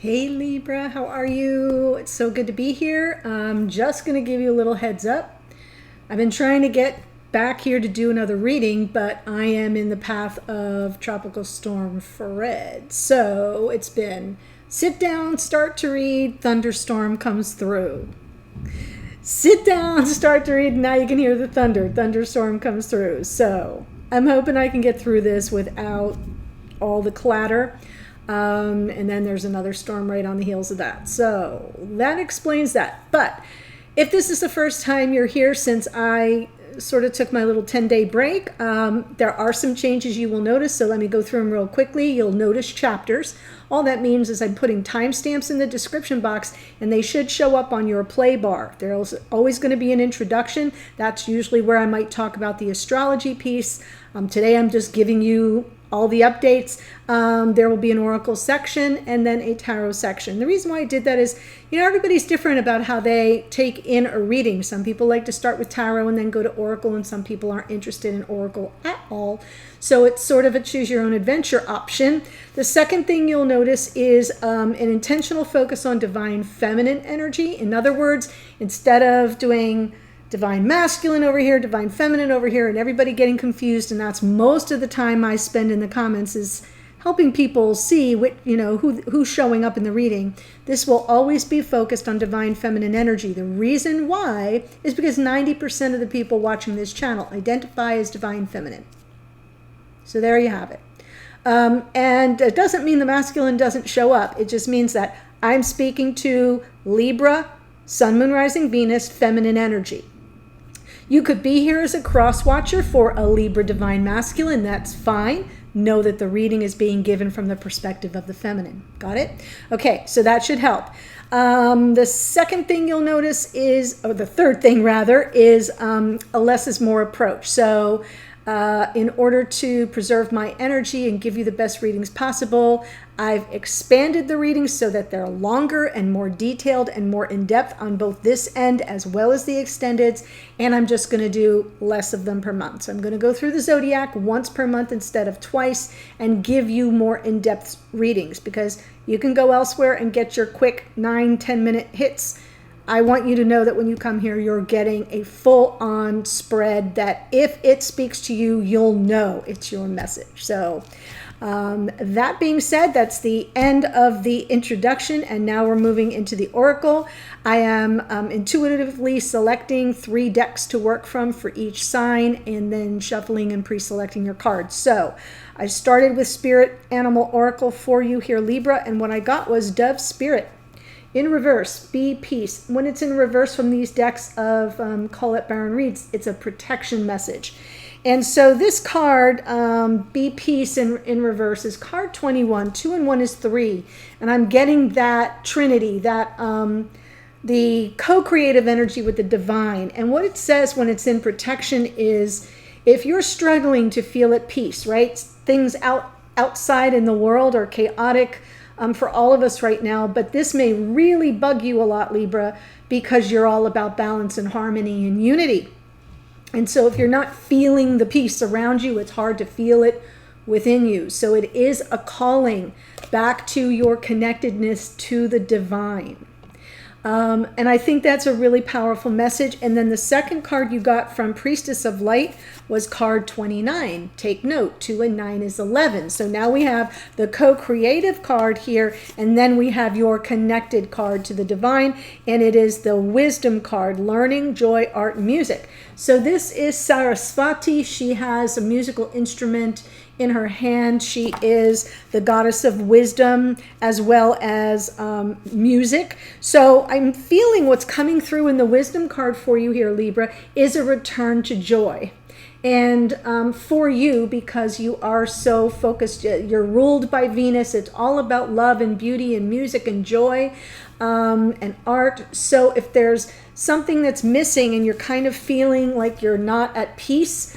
Hey Libra, how are you? It's so good to be here. I'm just going to give you a little heads up. I've been trying to get back here to do another reading, but I am in the path of Tropical Storm Fred. So it's been sit down, start to read, thunderstorm comes through. Sit down, start to read, now you can hear the thunder. Thunderstorm comes through. So I'm hoping I can get through this without all the clatter. And then there's another storm right on the heels of that. So that explains that. But if this is the first time you're here since I sort of took my little 10-day break, there are some changes you will notice. So let me go through them real quickly. You'll notice chapters. All that means is I'm putting timestamps in the description box, and they should show up on your play bar. There's always going to be an introduction. That's usually where I might talk about the astrology piece. Today I'm just giving you all the updates. There will be an oracle section and then a tarot section. The reason why I did that is, everybody's different about how they take in a reading. Some people like to start with tarot and then go to oracle, and some people aren't interested in oracle at all. So it's sort of a choose your own adventure option. The second thing you'll notice is an intentional focus on divine feminine energy. In other words, instead of doing divine masculine over here, divine feminine over here, and everybody getting confused, and that's most of the time I spend in the comments is helping people see what, who's showing up in the reading. This will always be focused on divine feminine energy. The reason why is because 90% of the people watching this channel identify as divine feminine. So there you have it. And it doesn't mean the masculine doesn't show up. It just means that I'm speaking to Libra, Sun, Moon, Rising, Venus, feminine energy. You could be here as a cross watcher for a Libra divine masculine. That's fine. Know that the reading is being given from the perspective of the feminine. Got it? Okay, so that should help. The second thing you'll notice is, or the third thing rather, is a less is more approach. So in order to preserve my energy and give you the best readings possible, I've expanded the readings so that they're longer and more detailed and more in-depth on both this end as well as the extendeds, and I'm just going to do less of them per month. So I'm going to go through the zodiac once per month instead of twice and give you more in-depth readings, because you can go elsewhere and get your quick 9-10 minute hits. I want you to know that when you come here, you're getting a full-on spread that if it speaks to you, you'll know it's your message. So that being said, that's the end of the introduction, and now we're moving into the oracle. I am intuitively selecting 3 decks to work from for each sign, and then shuffling and pre-selecting your cards. So I started with Spirit Animal Oracle for you here, Libra, and what I got was Dove Spirit. In reverse, be peace. When it's in reverse from these decks of Colette Baron Reeds, it's a protection message. And so this card, be peace in reverse, is card 21. 2 and 1 is 3. And I'm getting that trinity, that the co-creative energy with the divine. And what it says when it's in protection is, if you're struggling to feel at peace, right? Things outside in the world are chaotic for all of us right now, but this may really bug you a lot, Libra, because you're all about balance and harmony and unity. And so if you're not feeling the peace around you, it's hard to feel it within you. So it is a calling back to your connectedness to the divine. And I think that's a really powerful message. And then the second card you got from Priestess of Light was card 29. Take note, 2 and 9 is 11. So now we have the co-creative card here, and then we have your connected card to the divine, and it is the wisdom card, learning, joy, art, and music. So this is Saraswati. She has a musical instrument in her hand. She is the goddess of wisdom as well as music. So I'm feeling what's coming through in the wisdom card for you here, Libra, is a return to joy. And for you, because you are so focused, you're ruled by Venus. It's all about love and beauty and music and joy and art. So if there's something that's missing and you're kind of feeling like you're not at peace,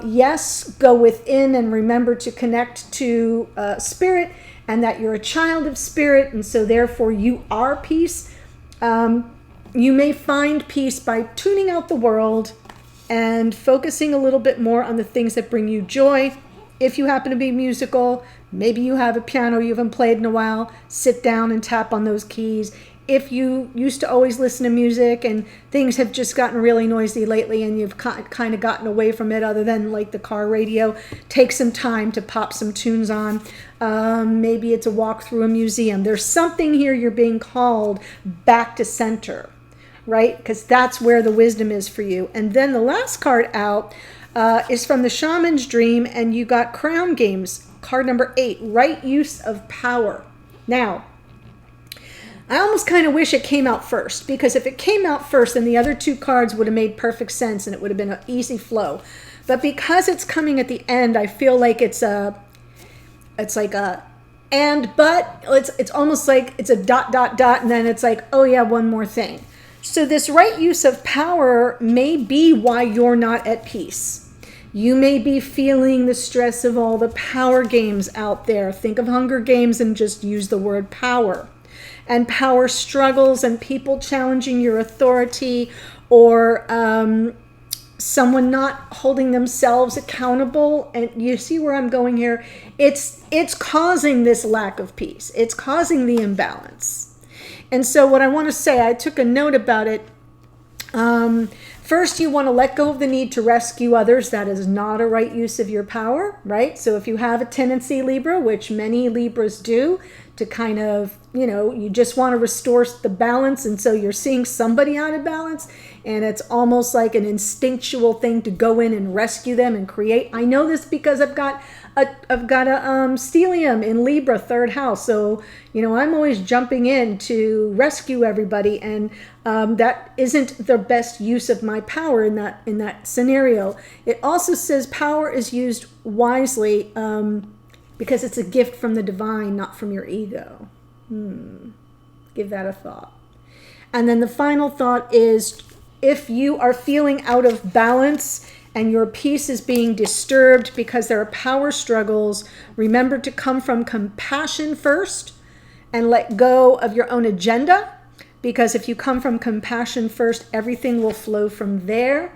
yes, go within and remember to connect to spirit, and that you're a child of spirit, and so therefore you are peace. You may find peace by tuning out the world and focusing a little bit more on the things that bring you joy if you happen to be musical, maybe you have a piano you haven't played in a while, sit down and tap on those keys. If you used to always listen to music and things have just gotten really noisy lately and you've kind of gotten away from it other than like the car radio, take some time to pop some tunes on. Maybe it's a walk through a museum. There's something here you're being called back to center, right? Because that's where the wisdom is for you. And then the last card out is from the Shaman's Dream, and you got Crown Games, card number 8, right use of power. Now, I almost kind of wish it came out first, because if it came out first, then the other 2 cards would have made perfect sense and it would have been an easy flow. But because it's coming at the end, I feel like it's like a and but. It's almost like it's a ... and then it's like, oh yeah, one more thing. So this right use of power may be why you're not at peace. You may be feeling the stress of all the power games out there. Think of Hunger Games and just use the word power. And power struggles and people challenging your authority, or someone not holding themselves accountable. And you see where I'm going here? It's causing this lack of peace. It's causing the imbalance. And so what I want to say, I took a note about it. First, you want to let go of the need to rescue others. That is not a right use of your power, right? So if you have a tendency, Libra, which many Libras do, to kind of, you just want to restore the balance, and so you're seeing somebody out of balance, and it's almost like an instinctual thing to go in and rescue them and create. I know this because I've got a stellium in Libra, 3rd house, so I'm always jumping in to rescue everybody, and that isn't the best use of my power in that scenario. It also says power is used wisely, because it's a gift from the divine, not from your ego. Give that a thought. And then the final thought is, if you are feeling out of balance and your peace is being disturbed because there are power struggles, remember to come from compassion first and let go of your own agenda. Because if you come from compassion first, everything will flow from there,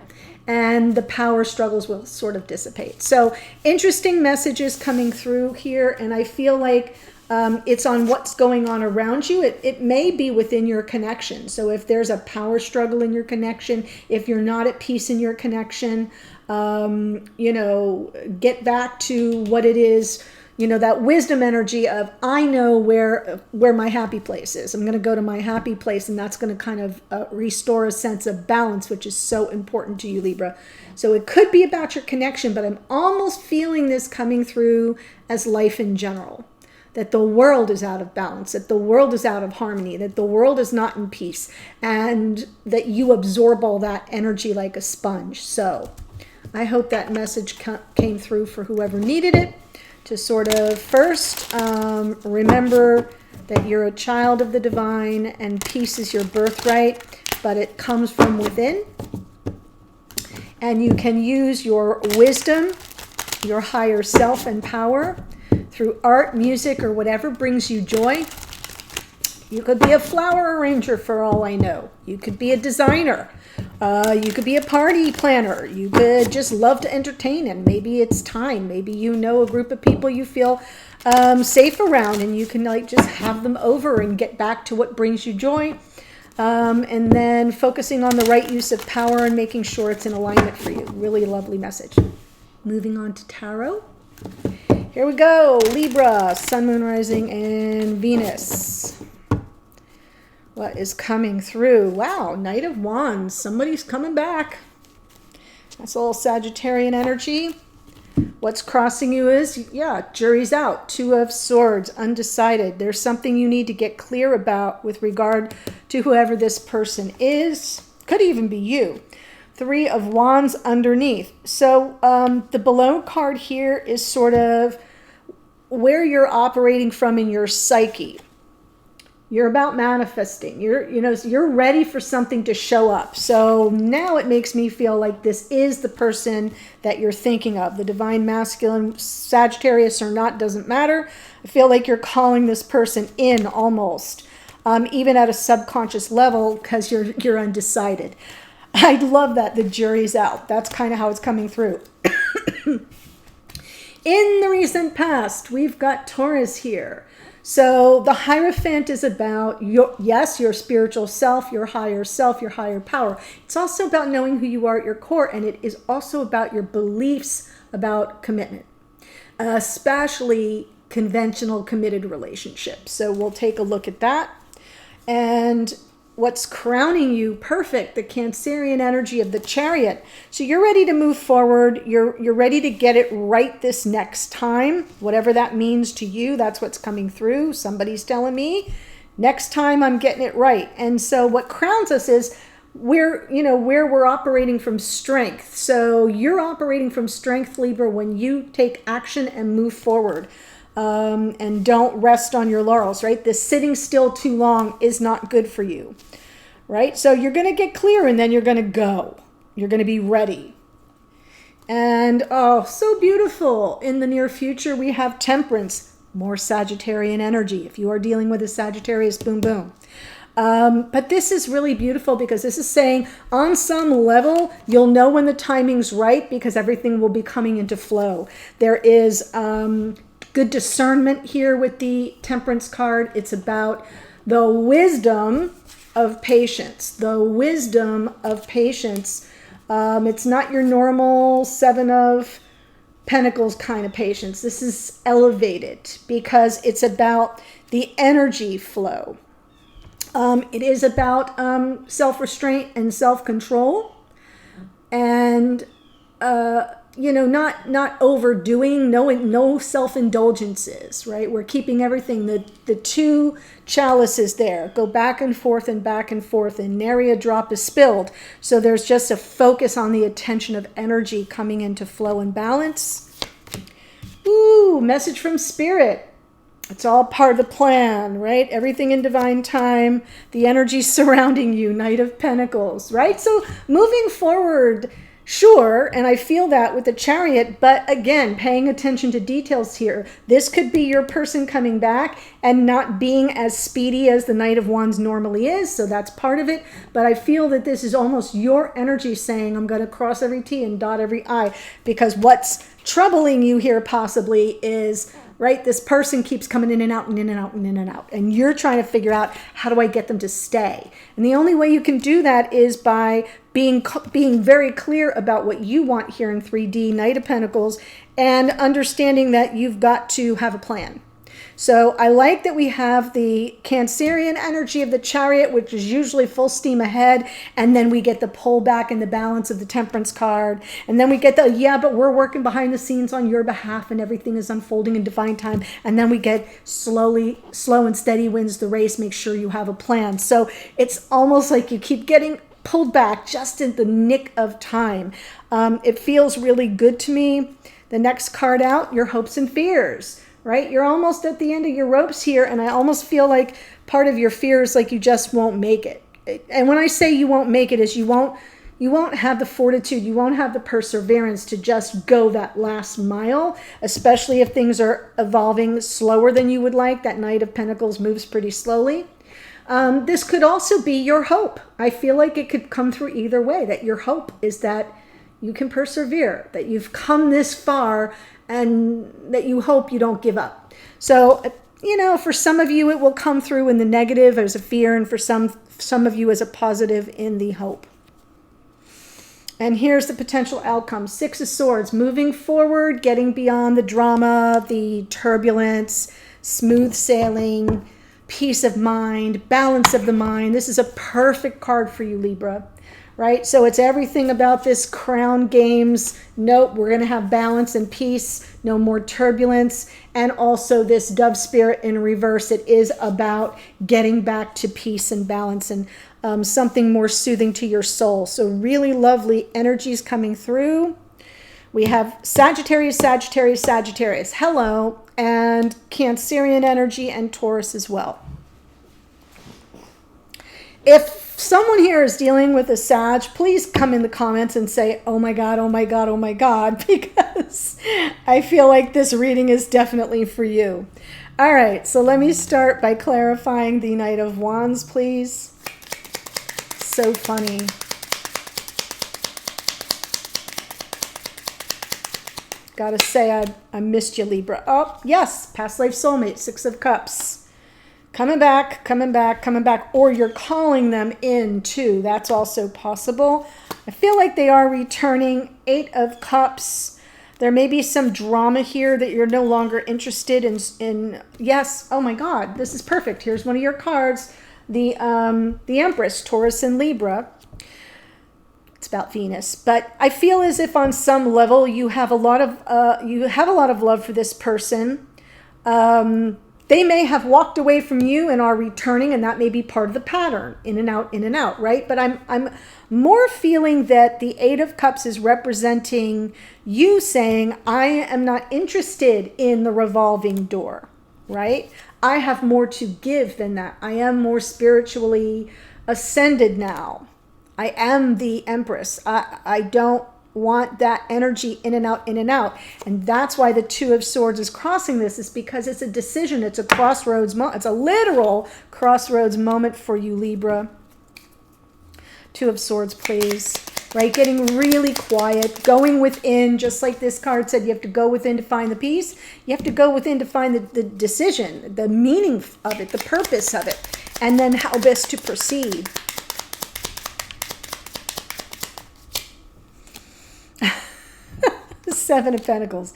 and the power struggles will sort of dissipate. So interesting messages coming through here, and I feel like it's on what's going on around you. It may be within your connection. So if there's a power struggle in your connection, if you're not at peace in your connection, get back to what it is, that wisdom energy of, I know where my happy place is. I'm going to go to my happy place, and that's going to kind of restore a sense of balance, which is so important to you, Libra. So it could be about your connection, but I'm almost feeling this coming through as life in general, that the world is out of balance, that the world is out of harmony, that the world is not in peace, and that you absorb all that energy like a sponge. So I hope that message came through for whoever needed it. To sort of first remember that you're a child of the divine and peace is your birthright, but it comes from within. And you can use your wisdom, your higher self and power through art, music, or whatever brings you joy. You could be a flower arranger for all I know. You could be a designer. You could be a party planner. You could just love to entertain, and maybe it's time. Maybe you know a group of people you feel safe around, and you can just have them over and get back to what brings you joy. And then focusing on the right use of power and making sure it's in alignment for you. Really lovely message. Moving on to tarot. Here we go. Libra, Sun, Moon, Rising, and Venus. What is coming through? Wow, Knight of Wands. Somebody's coming back. That's a little Sagittarian energy. What's crossing you is, jury's out. 2 of Swords, undecided. There's something you need to get clear about with regard to whoever this person is. Could even be you. 3 of Wands underneath. So the below card here is sort of where you're operating from in your psyche. You're about manifesting. You're ready for something to show up. So now it makes me feel like this is the person that you're thinking of. The divine masculine, Sagittarius or not, doesn't matter. I feel like you're calling this person in almost, even at a subconscious level, because you're undecided. I love that the jury's out. That's kind of how it's coming through. In the recent past, we've got Taurus here. So the Hierophant is about your spiritual self, your higher power. It's also about knowing who you are at your core, and it is also about your beliefs about commitment, especially conventional committed relationships. So we'll take a look at that. And what's crowning you, perfect, the Cancerian energy of the Chariot. So you're ready to move forward. You're ready to get it right this next time, whatever that means to you. That's what's coming through. Somebody's telling me next time I'm getting it right. And so what crowns us is where we're operating from strength. So you're operating from strength, Libra, when you take action and move forward. And don't rest on your laurels, right? This sitting still too long is not good for you, right? So you're going to get clear and then you're going to go. You're going to be ready. And oh, so beautiful. In the near future, we have Temperance, more Sagittarian energy. If you are dealing with a Sagittarius, boom, boom. But this is really beautiful because this is saying on some level, you'll know when the timing's right because everything will be coming into flow. There is, good discernment here with the Temperance card. It's about the wisdom of patience. The wisdom of patience. It's not your normal Seven of Pentacles kind of patience. This is elevated because it's about the energy flow. It is about self-restraint and self-control. And not overdoing, no self-indulgences, right? We're keeping everything, the two chalices there, go back and forth, and nary a drop is spilled. So there's just a focus on the attention of energy coming into flow and balance. Ooh, message from Spirit. It's all part of the plan, right? Everything in divine time, the energy surrounding you, Knight of Pentacles, right? So moving forward, sure, and I feel that with the Chariot, but again, paying attention to details here. This could be your person coming back and not being as speedy as the Knight of Wands normally is, so that's part of it. But I feel that this is almost your energy saying, I'm going to cross every T and dot every I, because what's troubling you here possibly is, right, this person keeps coming in and out and in and out and in and out, and you're trying to figure out, how do I get them to stay? And the only way you can do that is by being very clear about what you want here in 3D, Knight of Pentacles, and understanding that you've got to have a plan. So I like that we have the Cancerian energy of the Chariot, which is usually full steam ahead, and then we get the pullback and the balance of the Temperance card, and then we get the, yeah, but we're working behind the scenes on your behalf and everything is unfolding in divine time, and then we get slow and steady wins the race, make sure you have a plan. So it's almost like you keep getting pulled back just in the nick of time. It feels really good to me. The next card out, your hopes and fears, right? You're almost at the end of your ropes here, and I almost feel like part of your fear is like you just won't make it. And when I say you won't make it, is you won't have the fortitude, you won't have the perseverance to just go that last mile, especially if things are evolving slower than you would like. That Knight of Pentacles moves pretty slowly. This could also be your hope. I feel like it could come through either way, that your hope is that you can persevere, that you've come this far, and that you hope you don't give up. So, for some of you, it will come through in the negative as a fear, and for some of you as a positive in the hope. And here's the potential outcome. 6 of Swords, moving forward, getting beyond the drama, the turbulence, smooth sailing, peace of mind, balance of the mind. This is a perfect card for you, Libra, right? So it's everything about this crown games. Nope, we're going to have balance and peace, no more turbulence. And also this dove spirit in reverse. It is about getting back to peace and balance and something more soothing to your soul. So really lovely energies coming through. We have Sagittarius, Sagittarius, Sagittarius. Hello. And Cancerian energy and Taurus as well. If someone here is dealing with a Sag, please come in the comments and say, oh my God, oh my God, oh my God, because I feel like this reading is definitely for you. All right, so let me start by clarifying the Knight of Wands, please. So funny. gotta say, I missed you, Libra. Oh, yes, past life soulmate, Six of Cups. Coming back, coming back, coming back. Or you're calling them in too. That's also possible. I feel like they are returning. Eight of Cups. There may be some drama here that you're no longer interested in. Yes, oh my God, this is perfect. Here's one of your cards. The Empress, Taurus and Libra. It's about Venus, but I feel as if on some level you have a lot of love for this person. They may have walked away from you and are returning, and that may be part of the pattern, in and out, right? But I'm more feeling that the Eight of Cups is representing you saying, I am not interested in the revolving door, right? I have more to give than that. I am more spiritually ascended now. I am the Empress. I don't want that energy in and out, in and out. And that's why the Two of Swords is crossing this, is because it's a decision. It's a crossroads moment. It's a literal crossroads moment for you, Libra. Two of Swords, please. Right? Getting really quiet, going within, just like this card said, you have to go within to find the peace. You have to go within to find the decision, the meaning of it, the purpose of it, and then how best to proceed. Seven of Pentacles.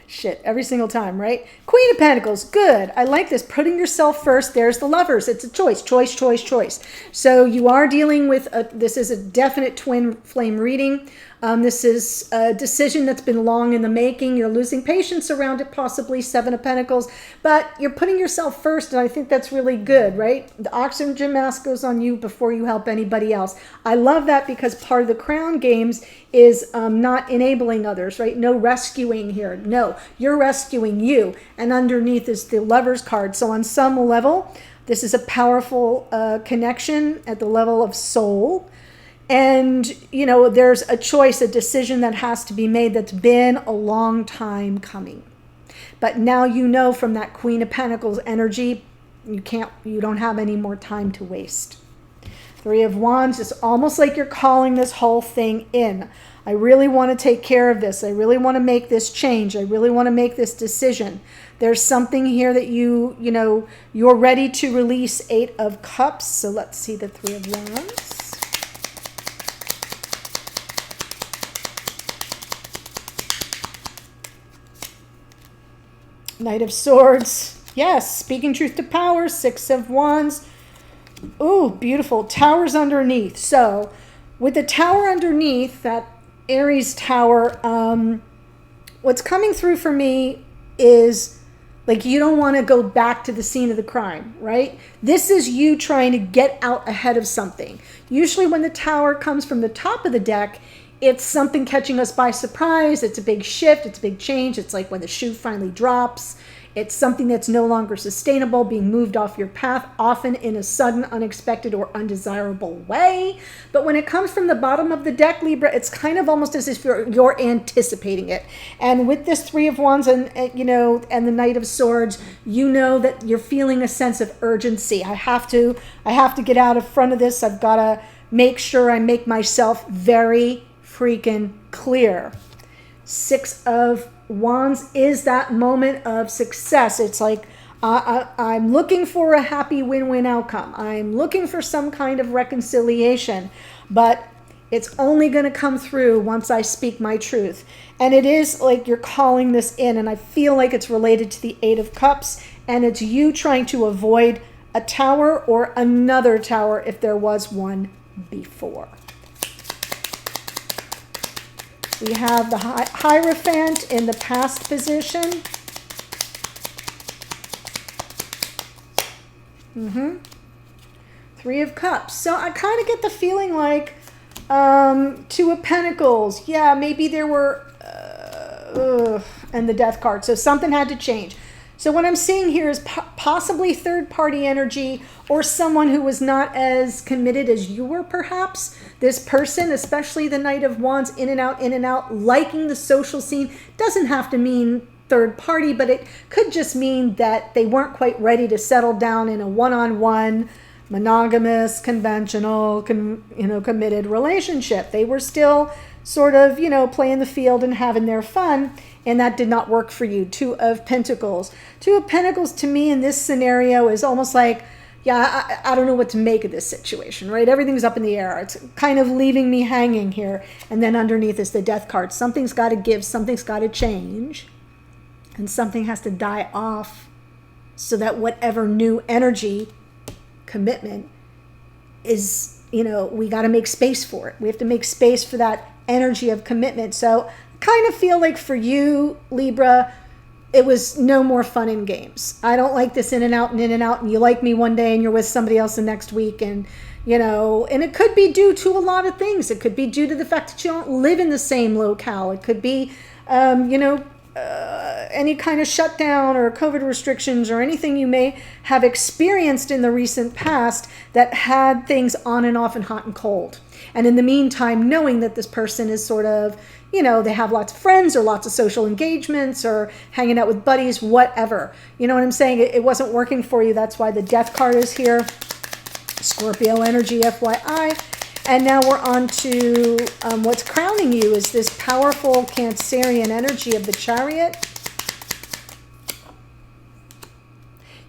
Shit, every single time, right? Queen of Pentacles, good. I like this. Putting yourself first. There's the Lovers. It's a choice, choice, choice, choice. So you are dealing with, this is a definite twin flame reading. This is a decision that's been long in the making. You're losing patience around it, possibly. Seven of Pentacles. But you're putting yourself first, and I think that's really good, right? The oxygen mask goes on you before you help anybody else. I love that, because part of the crown games is not enabling others, right? No rescuing here. No, you're rescuing you. And underneath is the Lovers card. So on some level, this is a powerful connection at the level of soul. And, you know, there's a choice, a decision that has to be made that's been a long time coming. But now you know from that Queen of Pentacles energy, you don't have any more time to waste. Three of Wands is almost like you're calling this whole thing in. I really want to take care of this. I really want to make this change. I really want to make this decision. There's something here that you're ready to release. Eight of Cups. So let's see the Three of Wands. Knight of Swords. Yes, speaking truth to power. Six of Wands. Ooh, beautiful. Towers underneath. So with the tower underneath, that Aries tower, what's coming through for me is like you don't want to go back to the scene of the crime, right? This is you trying to get out ahead of something. Usually when the tower comes from the top of the deck, it's something catching us by surprise. It's a big shift. It's a big change. It's like when the shoe finally drops. It's something that's no longer sustainable, being moved off your path, often in a sudden, unexpected, or undesirable way. But when it comes from the bottom of the deck, Libra, it's kind of almost as if you're anticipating it. And with this Three of Wands and the Knight of Swords, you know that you're feeling a sense of urgency. I have to get out in front of this. I've got to make sure I make myself very freaking clear. Six of Wands is that moment of success. It's like I'm looking for a happy win-win outcome. I'm looking for some kind of reconciliation, but it's only going to come through once I speak my truth. And it is like you're calling this in, and I feel like it's related to the Eight of Cups, and it's you trying to avoid a tower or another tower if there was one before. We have the Hierophant in the past position. Three of Cups. So I kind of get the feeling like Two of Pentacles. Yeah, maybe there were... and the Death card. So something had to change. So what I'm seeing here is possibly third-party energy, or someone who was not as committed as you were, perhaps. This person, especially the Knight of Wands, in and out, liking the social scene. Doesn't have to mean third party, but it could just mean that they weren't quite ready to settle down in a one-on-one, monogamous, conventional, committed relationship. They were still sort of, play in the field and having their fun. And that did not work for you. Two of Pentacles. Two of Pentacles to me in this scenario is almost like, yeah, I don't know what to make of this situation, right? Everything's up in the air. It's kind of leaving me hanging here. And then underneath is the Death card. Something's got to give. Something's got to change. And something has to die off so that whatever new energy, commitment is, we got to make space for it. We have to make space for that energy of commitment. So kind of feel like for you, Libra, it was no more fun and games. I don't like this in and out, and you like me one day and you're with somebody else the next week. And, and it could be due to a lot of things. It could be due to the fact that you don't live in the same locale. It could be, any kind of shutdown or COVID restrictions or anything you may have experienced in the recent past that had things on and off and hot and cold. And in the meantime, knowing that this person is sort of, they have lots of friends or lots of social engagements or hanging out with buddies, whatever. You know what I'm saying? It wasn't working for you. That's why the Death card is here. Scorpio energy, FYI. And now we're on to what's crowning you is this powerful Cancerian energy of the Chariot.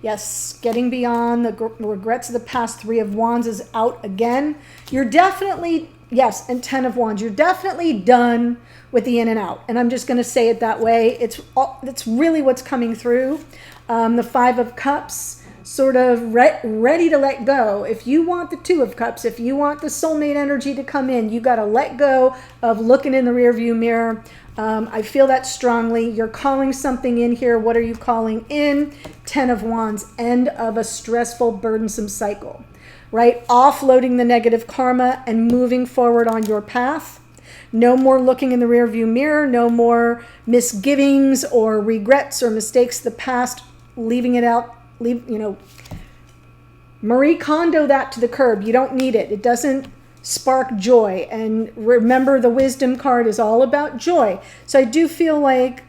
Yes, getting beyond the regrets of the past. Three of Wands is out again. You're definitely, yes, and 10 of Wands. You're definitely done with the in and out. And I'm just going to say it that way. It's really what's coming through. The Five of Cups, sort of ready to let go. If you want the Two of Cups, if you want the soulmate energy to come in, you got to let go of looking in the rearview mirror. I feel that strongly. You're calling something in here. What are you calling in? 10 of Wands, end of a stressful, burdensome cycle, right? Offloading the negative karma and moving forward on your path. No more looking in the rearview mirror. No more misgivings or regrets or mistakes of the past. Leaving it out. Marie Kondo that to the curb. You don't need it. It doesn't spark joy. And remember, the Wisdom card is all about joy. So I do feel like,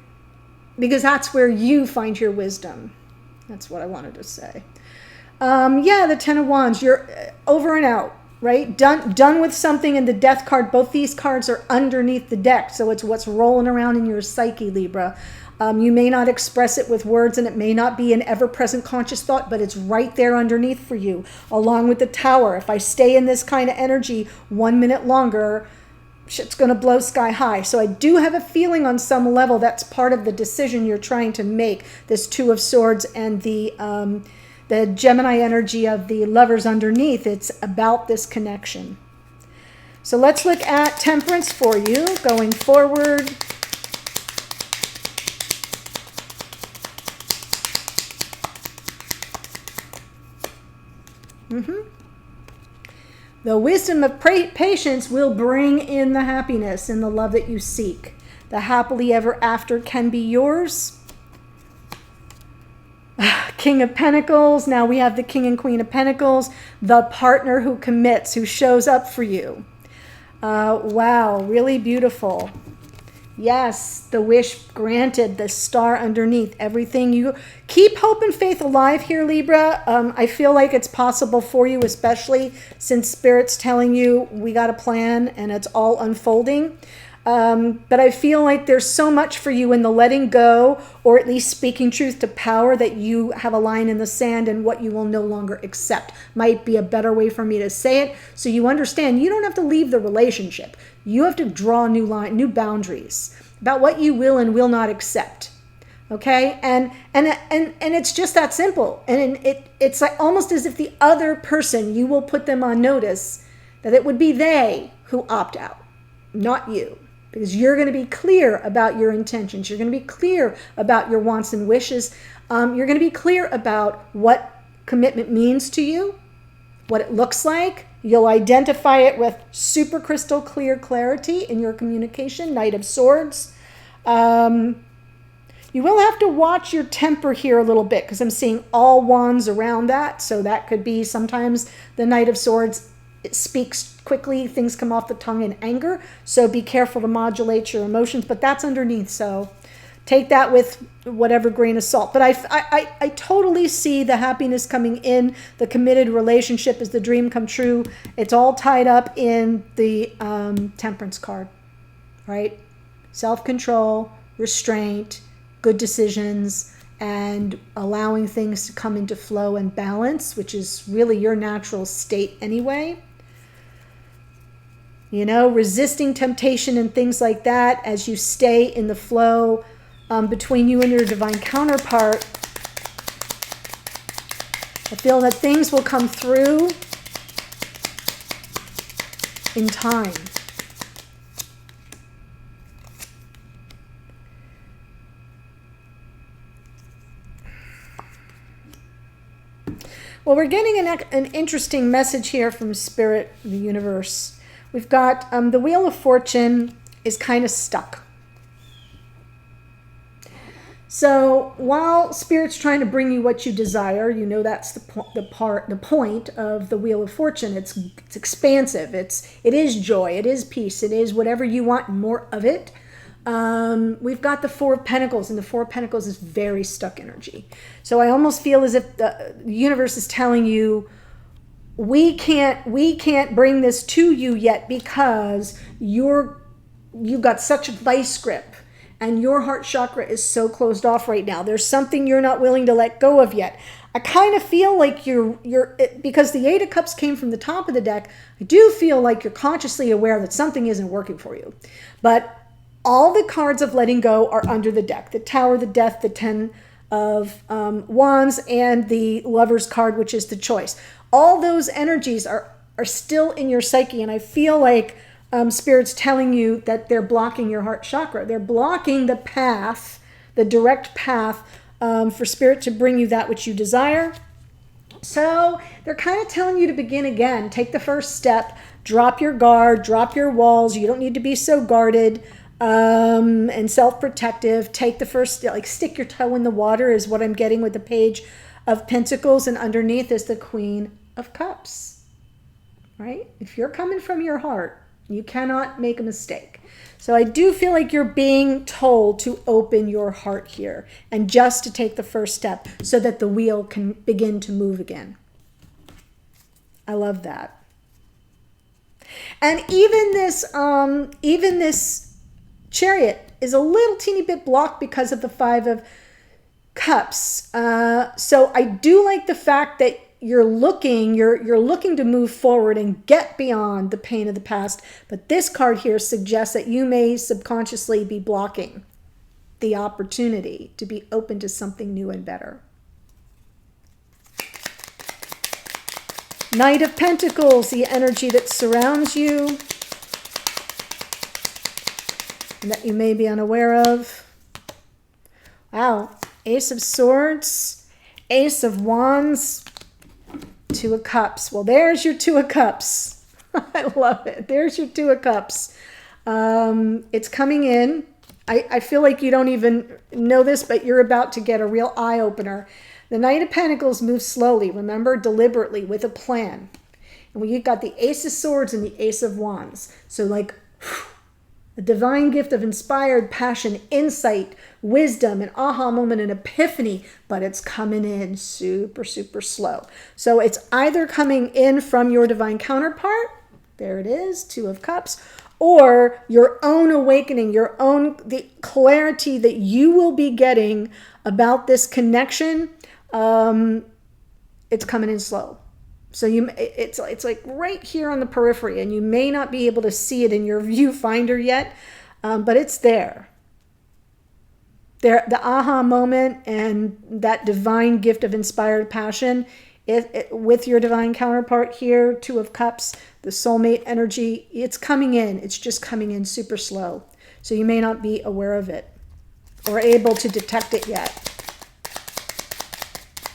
because that's where you find your wisdom. That's what I wanted to say. Yeah, the 10 of Wands. You're over and out, right? Done with something. And the Death card, both these cards are underneath the deck. So it's what's rolling around in your psyche, Libra. You may not express it with words, and it may not be an ever-present conscious thought, but it's right there underneath for you, along with the Tower. If I stay in this kind of energy 1 minute longer, shit's going to blow sky high. So I do have a feeling on some level that's part of the decision you're trying to make, this Two of Swords and the Gemini energy of the Lovers underneath. It's about this connection. So let's look at Temperance for you going forward. The wisdom of patience will bring in the happiness and the love that you seek. The happily ever after can be yours. King of Pentacles. Now we have the King and Queen of Pentacles. The partner who commits, who shows up for you. Wow, really beautiful. Yes, the wish granted, the star underneath, everything. You keep hope and faith alive here, Libra. I feel like it's possible for you, especially since Spirit's telling you we got a plan and it's all unfolding. But I feel like there's so much for you in the letting go, or at least speaking truth to power, that you have a line in the sand and what you will no longer accept. Might be a better way for me to say it. So you understand you don't have to leave the relationship. You have to draw new boundaries about what you will and will not accept. Okay? And it's just that simple. And it's like almost as if the other person, you will put them on notice that it would be they who opt out, not you. Because you're going to be clear about your intentions. You're going to be clear about your wants and wishes. You're going to be clear about what commitment means to you, what it looks like. You'll identify it with super crystal clear clarity in your communication. Knight of Swords. You will have to watch your temper here a little bit, because I'm seeing all wands around that. So that could be sometimes the Knight of Swords. It speaks quickly, things come off the tongue in anger, so be careful to modulate your emotions, but that's underneath, so take that with whatever grain of salt. But I totally see the happiness coming in. The committed relationship is the dream come true. It's all tied up in the Temperance card. right? Self-control, restraint, good decisions, and allowing things to come into flow and balance, which is really your natural state anyway. You know, resisting temptation and things like that as you stay in the flow between you and your divine counterpart. I feel that things will come through in time. Well, we're getting an interesting message here from Spirit, the universe. We've got the Wheel of Fortune is kind of stuck. So while Spirit's trying to bring you what you desire, you know that's the point of the Wheel of Fortune. It's expansive. It is joy. It is peace. It is whatever you want, more of it. We've got the Four of Pentacles, and the Four of Pentacles is very stuck energy. So I almost feel as if the universe is telling you, we can't bring this to you yet because you've got such a vice grip and your heart chakra is so closed off right now. There's something you're not willing to let go of yet. I kind of feel like you're because the Eight of Cups came from the top of the deck. I do feel like you're consciously aware that something isn't working for you, but all the cards of letting go are under the deck. The Tower, the Death, the Ten of Wands, and the Lover's card, which is the choice. All those energies are still in your psyche, and I feel like Spirit's telling you that they're blocking your heart chakra. They're blocking the path, the direct path for Spirit to bring you that which you desire. So they're kind of telling you to begin again. Take the first step. Drop your guard. Drop your walls. You don't need to be so guarded and self-protective. Take the first, like stick your toe in the water is what I'm getting with the Page of Pentacles, and underneath is the Queen of Cups, right? If you're coming from your heart, you cannot make a mistake. So I do feel like you're being told to open your heart here and just to take the first step so that the wheel can begin to move again. I love that. And even this Chariot is a little teeny bit blocked because of the Five of Cups. So I do like the fact that you're looking to move forward and get beyond the pain of the past. But this card here suggests that you may subconsciously be blocking the opportunity to be open to something new and better. Knight of Pentacles, the energy that surrounds you and that you may be unaware of. Wow. Ace of Swords, Ace of Wands, Two of Cups. Well, there's your Two of Cups. I love it. There's your Two of Cups. It's coming in. I feel like you don't even know this, but you're about to get a real eye-opener. The Knight of Pentacles moves slowly, remember, deliberately, with a plan. And you've got the Ace of Swords and the Ace of Wands. So like a divine gift of inspired passion, insight, wisdom, an aha moment, an epiphany, but it's coming in super, super slow. So it's either coming in from your divine counterpart, there it is, Two of Cups, or your own awakening, the clarity that you will be getting about this connection. It's coming in slow. So it's like right here on the periphery, and you may not be able to see it in your viewfinder yet, but it's there. The aha moment and that divine gift of inspired passion, with your divine counterpart here, Two of Cups, the soulmate energy, it's coming in. It's just coming in super slow. So you may not be aware of it or able to detect it yet.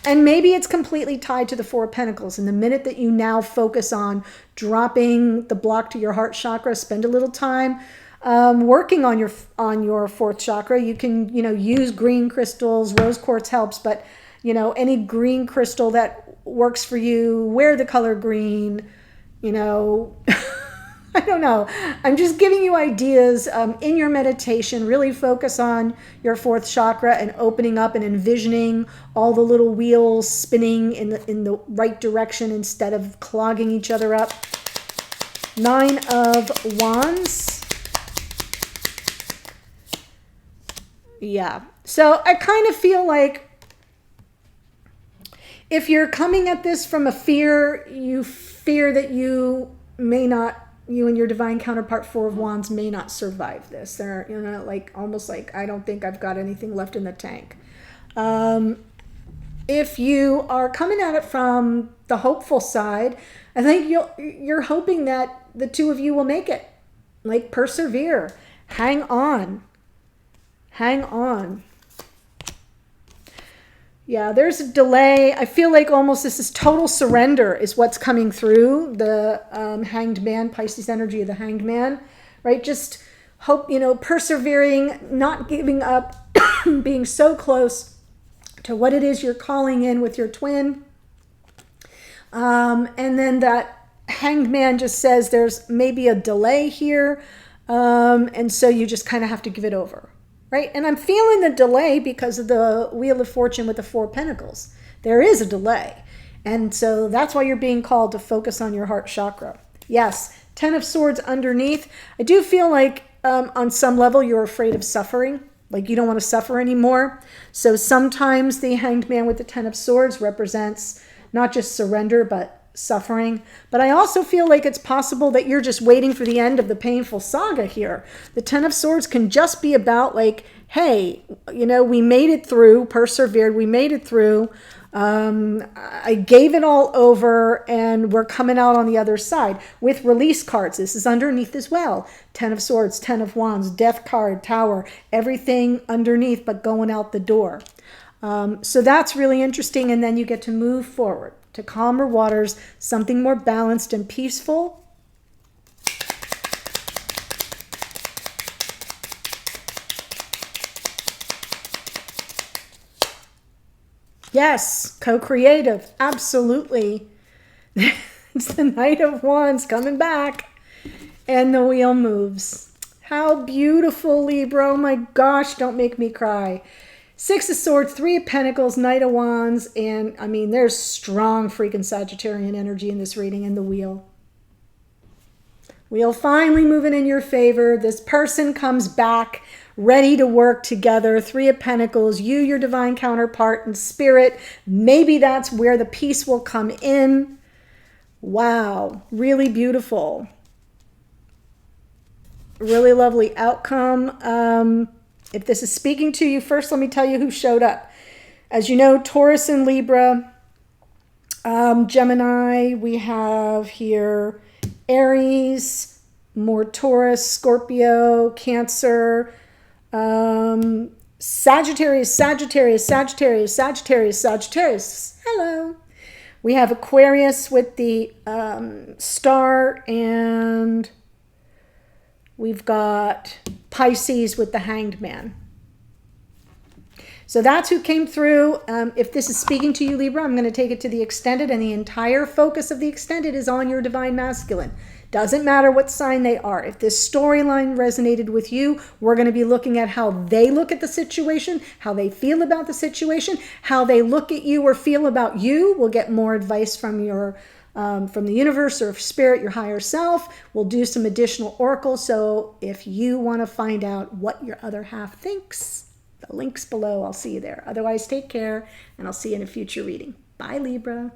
And maybe it's completely tied to the Four of Pentacles. And the minute that you now focus on dropping the block to your heart chakra, spend a little time working on your fourth chakra. You can, use green crystals. Rose quartz helps, but any green crystal that works for you, wear the color green. I don't know. I'm just giving you ideas in your meditation. Really focus on your fourth chakra and opening up and envisioning all the little wheels spinning in the right direction instead of clogging each other up. Nine of Wands. Yeah. So I kind of feel like if you're coming at this from a fear, you fear that you may not, you and your divine counterpart, Four of Wands, may not survive this. They're, you know, like almost like, I don't think I've got anything left in the tank. If you are coming at it from the hopeful side, I think you're hoping that the two of you will make it. Like, persevere. Hang on. Hang on. Yeah, there's a delay. I feel like almost this is total surrender is what's coming through the Hanged Man, Pisces energy of the Hanged Man, right? Just hope, you know, persevering, not giving up, being so close to what it is you're calling in with your twin. And then that Hanged Man just says there's maybe a delay here. And so you just kind of have to give it over. Right? And I'm feeling the delay because of the Wheel of Fortune with the Four of Pentacles. There is a delay. And so that's why you're being called to focus on your heart chakra. Yes, Ten of Swords underneath. I do feel like on some level you're afraid of suffering. Like you don't want to suffer anymore. So sometimes the Hanged Man with the Ten of Swords represents not just surrender, but suffering. But I also feel like it's possible that you're just waiting for the end of the painful saga here. The Ten of Swords can just be about like, hey, you know, we made it through, persevered, we made it through. I gave it all over and we're coming out on the other side with release cards. This is underneath as well. Ten of Swords, Ten of Wands, Death card, Tower, everything underneath but going out the door. So that's really interesting. And then you get to move forward to calmer waters, something more balanced and peaceful. Yes, co-creative, absolutely. It's the Knight of Wands coming back and the wheel moves. How beautiful, Libra. Oh my gosh, don't make me cry. Six of Swords, Three of Pentacles, Knight of Wands, and I mean, there's strong freaking Sagittarian energy in this reading and the wheel. Wheel finally moving in your favor. This person comes back ready to work together. Three of Pentacles, you, your divine counterpart in spirit. Maybe that's where the peace will come in. Wow, really beautiful. Really lovely outcome. If this is speaking to you, first let me tell you who showed up. As you know, Taurus and Libra, Gemini, we have here Aries, more Taurus, Scorpio, Cancer, Sagittarius, Sagittarius, Sagittarius, Sagittarius, Sagittarius. Hello. We have Aquarius with the star, and we've got Pisces with the Hanged Man. So that's who came through. If this is speaking to you, Libra, I'm going to take it to the extended, and the entire focus of the extended is on your divine masculine. Doesn't matter what sign they are. If this storyline resonated with you, we're going to be looking at how they look at the situation, how they feel about the situation, how they look at you or feel about you. We'll get more advice from your from the universe or spirit, your higher self. We'll do some additional oracles. So if you want to find out what your other half thinks, the link's below. I'll see you there. Otherwise, take care, and I'll see you in a future reading. Bye, Libra.